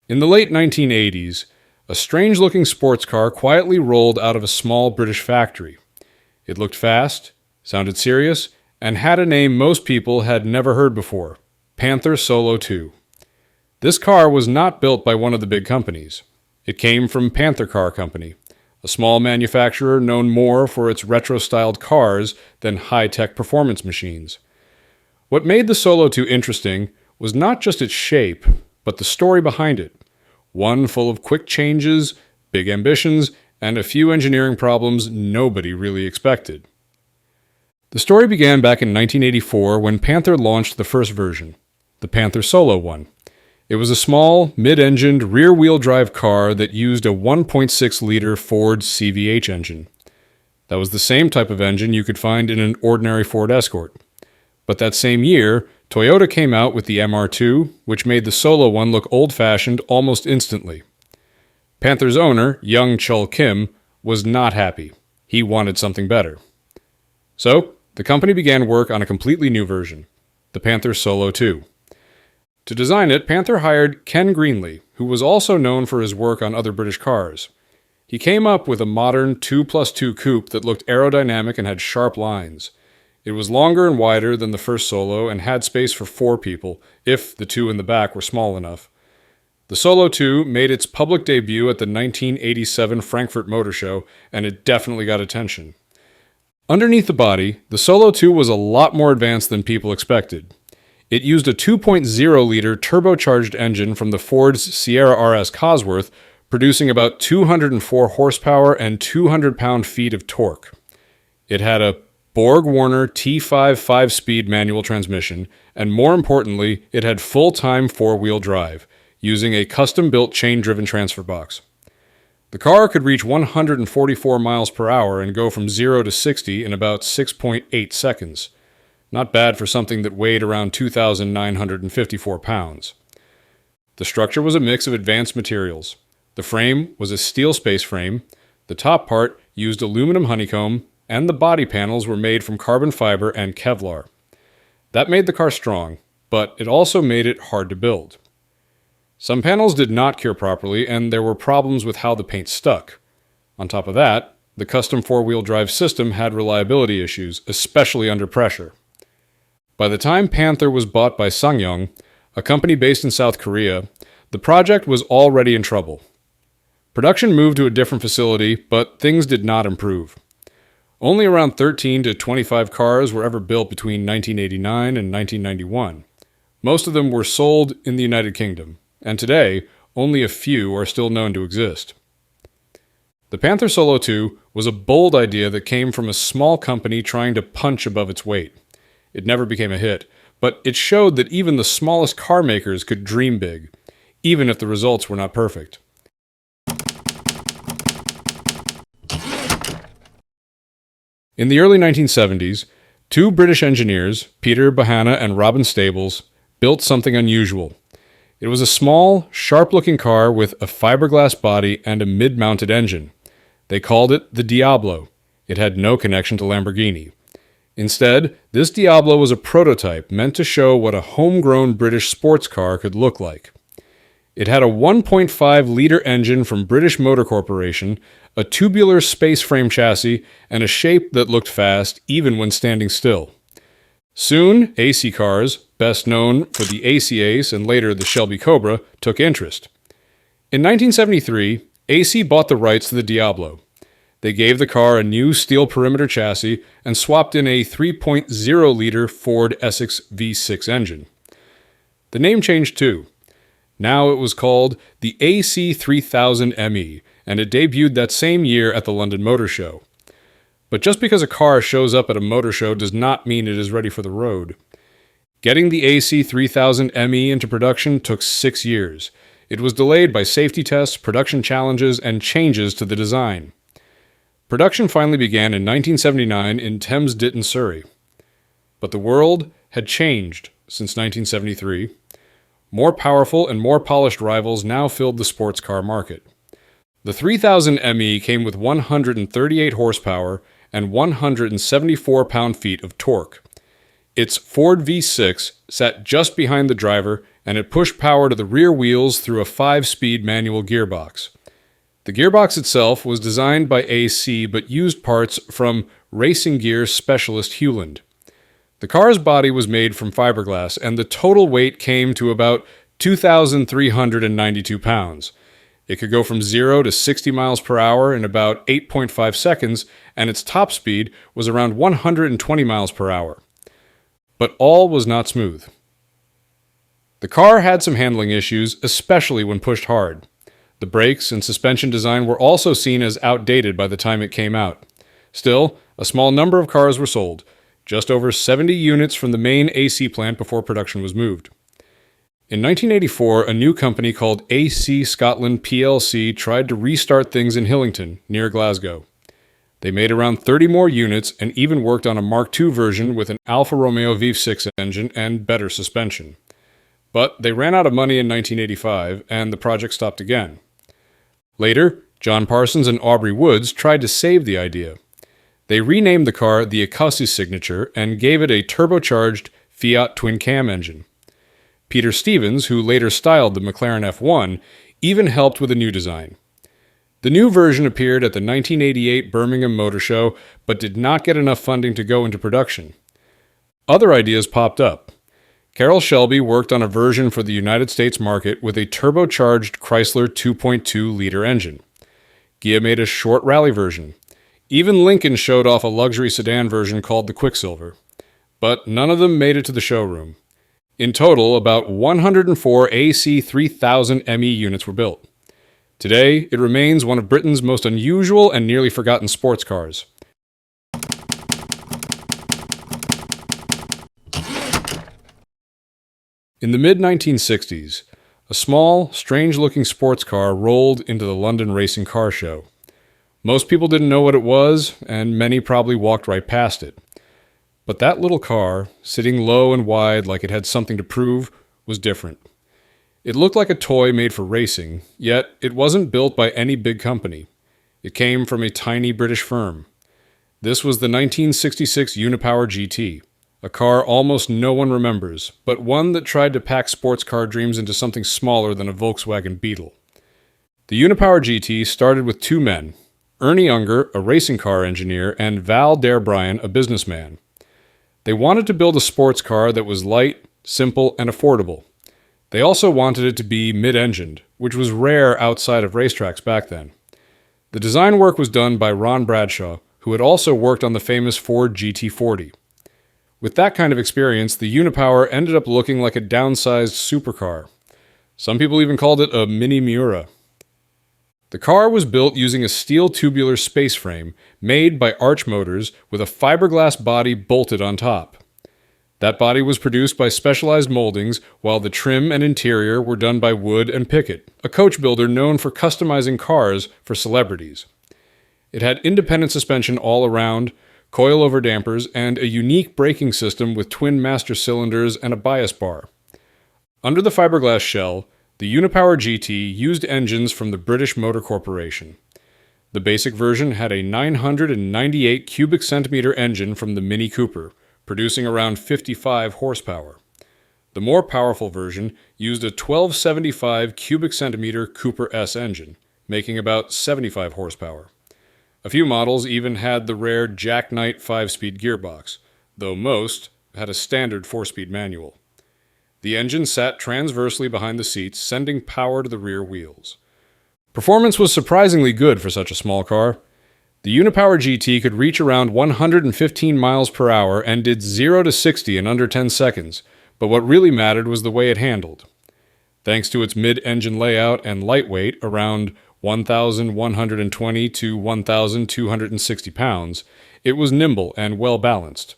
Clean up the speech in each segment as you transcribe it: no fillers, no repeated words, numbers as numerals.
In the late 1980s, a strange-looking sports car quietly rolled out of a small British factory. It looked fast, sounded serious, and had a name most people had never heard before: Panther Solo 2. This car was not built by one of the big companies. It came from Panther Car Company, a small manufacturer known more for its retro-styled cars than high-tech performance machines. What made the Solo 2 interesting was not just its shape, but the story behind it. One full of quick changes, big ambitions, and a few engineering problems nobody really expected. The story began back in 1984 when Panther launched the first version, the Panther Solo 1. It was a small, mid-engined, rear-wheel drive car that used a 1.6-liter Ford CVH engine. That was the same type of engine you could find in an ordinary Ford Escort. But that same year, Toyota came out with the MR2, which made the Solo 1 look old-fashioned almost instantly. Panther's owner, young Chul Kim, was not happy. He wanted something better. So, the company began work on a completely new version, the Panther Solo 2. To design it, Panther hired Ken Greenlee, who was also known for his work on other British cars. He came up with a modern 2+2 coupe that looked aerodynamic and had sharp lines. It was longer and wider than the first Solo and had space for 4 people, if the 2 in the back were small enough. The Solo 2 made its public debut at the 1987 Frankfurt Motor Show, and it definitely got attention. Underneath the body, the Solo 2 was a lot more advanced than people expected. It used a 2.0-liter turbocharged engine from the Ford's Sierra RS Cosworth, producing about 204 horsepower and 200 pound-feet of torque. It had a Borg-Warner T5 5-speed manual transmission, and more importantly, it had full-time 4-wheel drive, using a custom-built chain-driven transfer box. The car could reach 144 miles per hour and go from 0 to 60 in about 6.8 seconds. Not bad for something that weighed around 2,954 pounds. The structure was a mix of advanced materials. The frame was a steel space frame, the top part used aluminum honeycomb, and the body panels were made from carbon fiber and Kevlar. That made the car strong, but it also made it hard to build. Some panels did not cure properly, and there were problems with how the paint stuck. On top of that, the custom 4-wheel drive system had reliability issues, especially under pressure. By the time Panther was bought by SsangYong, a company based in South Korea, the project was already in trouble. Production moved to a different facility, but things did not improve. Only around 13 to 25 cars were ever built between 1989 and 1991. Most of them were sold in the United Kingdom, and today, only a few are still known to exist. The Panther Solo 2 was a bold idea that came from a small company trying to punch above its weight. It never became a hit, but it showed that even the smallest car makers could dream big, even if the results were not perfect. In the early 1970s, 2 British engineers, Peter Bahana and Robin Stables, built something unusual. It was a small, sharp-looking car with a fiberglass body and a mid-mounted engine. They called it the Diablo. It had no connection to Lamborghini. Instead, this Diablo was a prototype meant to show what a homegrown British sports car could look like. It had a 1.5-liter engine from British Motor Corporation, a tubular space frame chassis, and a shape that looked fast even when standing still. Soon, AC cars, best known for the AC Ace and later the Shelby Cobra, took interest. In 1973, AC bought the rights to the Diablo. They gave the car a new steel perimeter chassis and swapped in a 3.0-liter Ford Essex V6 engine. The name changed too. Now it was called the AC3000ME, and it debuted that same year at the London Motor Show. But just because a car shows up at a motor show does not mean it is ready for the road. Getting the AC3000ME into production took 6 years. It was delayed by safety tests, production challenges, and changes to the design. Production finally began in 1979 in Thames Ditton, Surrey. But the world had changed since 1973. More powerful and more polished rivals now filled the sports car market. The 3000ME came with 138 horsepower and 174 pound-feet of torque. Its Ford V6 sat just behind the driver, and it pushed power to the rear wheels through a 5-speed manual gearbox. The gearbox itself was designed by AC but used parts from racing gear specialist Hewland. The car's body was made from fiberglass, and the total weight came to about 2,392 pounds. It could go from 0 to 60 miles per hour in about 8.5 seconds, and its top speed was around 120 miles per hour. But all was not smooth. The car had some handling issues, especially when pushed hard. The brakes and suspension design were also seen as outdated by the time it came out. Still, a small number of cars were sold, just over 70 units from the main AC plant before production was moved. In 1984, a new company called AC Scotland plc tried to restart things in Hillington, near Glasgow. They made around 30 more units and even worked on a Mark II version with an Alfa Romeo V6 engine and better suspension. But they ran out of money in 1985, and the project stopped again. Later, John Parsons and Aubrey Woods tried to save the idea. They renamed the car the Acaussi Signature and gave it a turbocharged Fiat twin-cam engine. Peter Stevens, who later styled the McLaren F1, even helped with a new design. The new version appeared at the 1988 Birmingham Motor Show, but did not get enough funding to go into production. Other ideas popped up. Carroll Shelby worked on a version for the United States market with a turbocharged Chrysler 2.2-liter engine. Ghia made a short rally version. Even Lincoln showed off a luxury sedan version called the Quicksilver. But none of them made it to the showroom. In total, about 104 AC 3000 ME units were built. Today, it remains one of Britain's most unusual and nearly forgotten sports cars. In the mid-1960s, a small, strange-looking sports car rolled into the London Racing Car Show. Most people didn't know what it was, and many probably walked right past it. But that little car, sitting low and wide like it had something to prove, was different. It looked like a toy made for racing, yet it wasn't built by any big company. It came from a tiny British firm. This was the 1966 Unipower GT, a car almost no one remembers, but one that tried to pack sports car dreams into something smaller than a Volkswagen Beetle. The Unipower GT started with two men, Ernie Unger, a racing car engineer, and Val Derbryan, a businessman. They wanted to build a sports car that was light, simple, and affordable. They also wanted it to be mid-engined, which was rare outside of racetracks back then. The design work was done by Ron Bradshaw, who had also worked on the famous Ford GT40. With that kind of experience, the Unipower ended up looking like a downsized supercar. Some people even called it a mini Miura. The car was built using a steel tubular space frame made by Arch Motors with a fiberglass body bolted on top. That body was produced by Specialized Moldings, while the trim and interior were done by Wood and Pickett, a coach builder known for customizing cars for celebrities. It had independent suspension all around, coilover dampers, and a unique braking system with twin master cylinders and a bias bar. Under the fiberglass shell, the Unipower GT used engines from the British Motor Corporation. The basic version had a 998 cubic centimeter engine from the Mini Cooper, producing around 55 horsepower. The more powerful version used a 1275 cubic centimeter Cooper S engine, making about 75 horsepower. A few models even had the rare Jackknight 5-speed gearbox, though most had a standard 4-speed manual. The engine sat transversely behind the seats, sending power to the rear wheels. Performance was surprisingly good for such a small car. The Unipower GT could reach around 115 miles per hour and did 0 to 60 in under 10 seconds, but what really mattered was the way it handled. Thanks to its mid-engine layout and lightweight, around 1,120 to 1,260 pounds, it was nimble and well-balanced.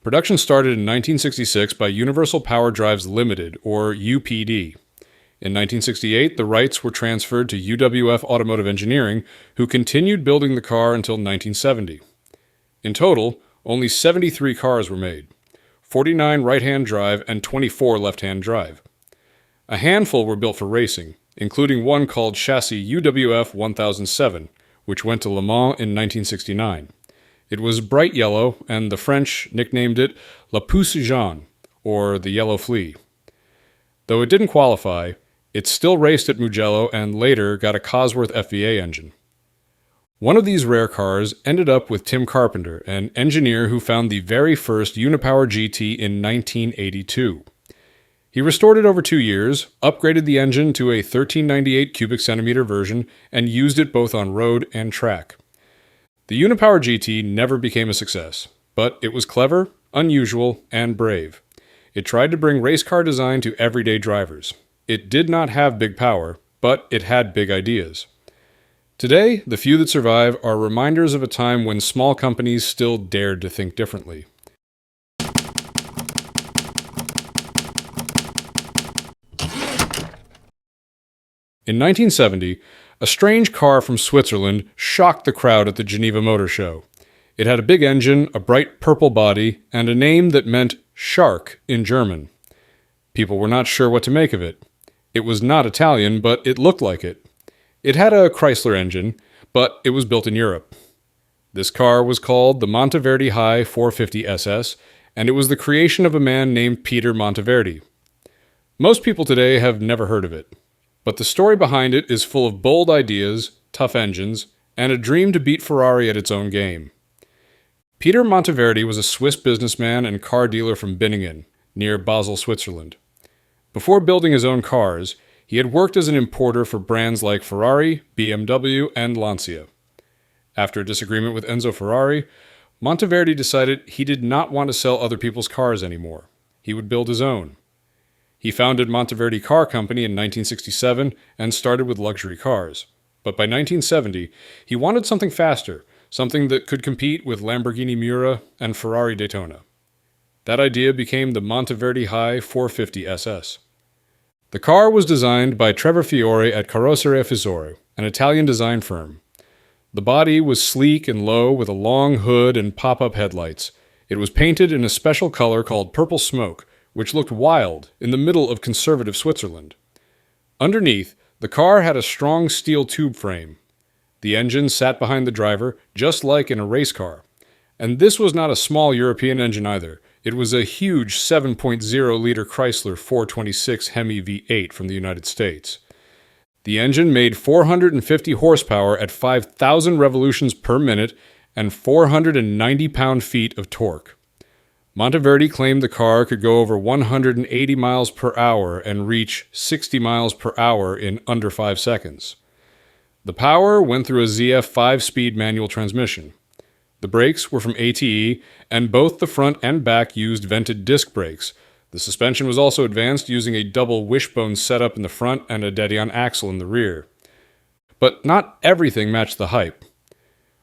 Production started in 1966 by Universal Power Drives Limited, or UPD. In 1968, the rights were transferred to UWF Automotive Engineering, who continued building the car until 1970. In total, only 73 cars were made, 49 right-hand drive and 24 left-hand drive. A handful were built for racing, including one called Chassis UWF 1007, which went to Le Mans in 1969. It was bright yellow, and the French nicknamed it La Puce Jaune, or the Yellow Flea. Though it didn't qualify, it still raced at Mugello and later got a Cosworth FVA engine. One of these rare cars ended up with Tim Carpenter, an engineer who found the very first Unipower GT in 1982. He restored it over 2 years, upgraded the engine to a 1398 cubic centimeter version, and used it both on road and track. The Unipower GT never became a success, but it was clever, unusual, and brave. It tried to bring race car design to everyday drivers. It did not have big power, but it had big ideas. Today, the few that survive are reminders of a time when small companies still dared to think differently. In 1970, a strange car from Switzerland shocked the crowd at the Geneva Motor Show. It had a big engine, a bright purple body, and a name that meant shark in German. People were not sure what to make of it. It was not Italian, but it looked like it. It had a Chrysler engine, but it was built in Europe. This car was called the Monte Verde High 450 SS, and it was the creation of a man named Peter Monteverdi. Most people today have never heard of it. But the story behind it is full of bold ideas, tough engines, and a dream to beat Ferrari at its own game. Peter Monteverdi was a Swiss businessman and car dealer from Binningen, near Basel, Switzerland. Before building his own cars, he had worked as an importer for brands like Ferrari, BMW, and Lancia. After a disagreement with Enzo Ferrari, Monteverdi decided he did not want to sell other people's cars anymore. He would build his own. He founded Monteverdi Car Company in 1967 and started with luxury cars. But by 1970, he wanted something faster, something that could compete with Lamborghini Miura and Ferrari Daytona. That idea became the Monteverdi High 450 SS. The car was designed by Trevor Fiore at Carrozzeria Fisore, an Italian design firm. The body was sleek and low with a long hood and pop-up headlights. It was painted in a special color called purple smoke, which looked wild in the middle of conservative Switzerland. Underneath, the car had a strong steel tube frame. The engine sat behind the driver, just like in a race car. And this was not a small European engine either. It was a huge 7.0-liter Chrysler 426 Hemi V8 from the United States. The engine made 450 horsepower at 5,000 revolutions per minute and 490 pound-feet of torque. Monteverdi claimed the car could go over 180 miles per hour and reach 60 miles per hour in under 5 seconds. The power went through a ZF 5-speed manual transmission. The brakes were from ATE, and both the front and back used vented disc brakes. The suspension was also advanced using a double wishbone setup in the front and a Dedion axle in the rear. But not everything matched the hype.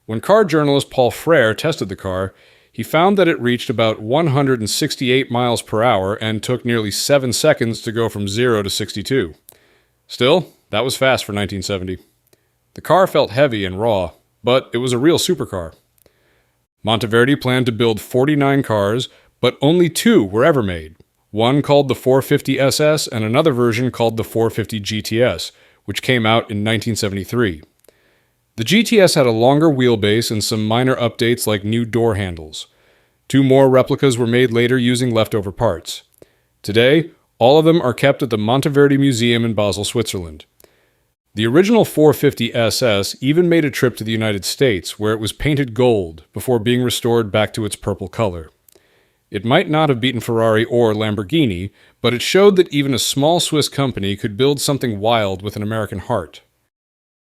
When car journalist Paul Frere tested the car, he found that it reached about 168 miles per hour and took nearly 7 seconds to go from 0 to 62. Still, that was fast for 1970. The car felt heavy and raw, but it was a real supercar. Monteverdi planned to build 49 cars, but only 2 were ever made. One called the 450 SS and another version called the 450 GTS, which came out in 1973. The GTS had a longer wheelbase and some minor updates like new door handles. 2 more replicas were made later using leftover parts. Today, all of them are kept at the Monteverdi Museum in Basel, Switzerland. The original 450 SS even made a trip to the United States, where it was painted gold before being restored back to its purple color. It might not have beaten Ferrari or Lamborghini, but it showed that even a small Swiss company could build something wild with an American heart.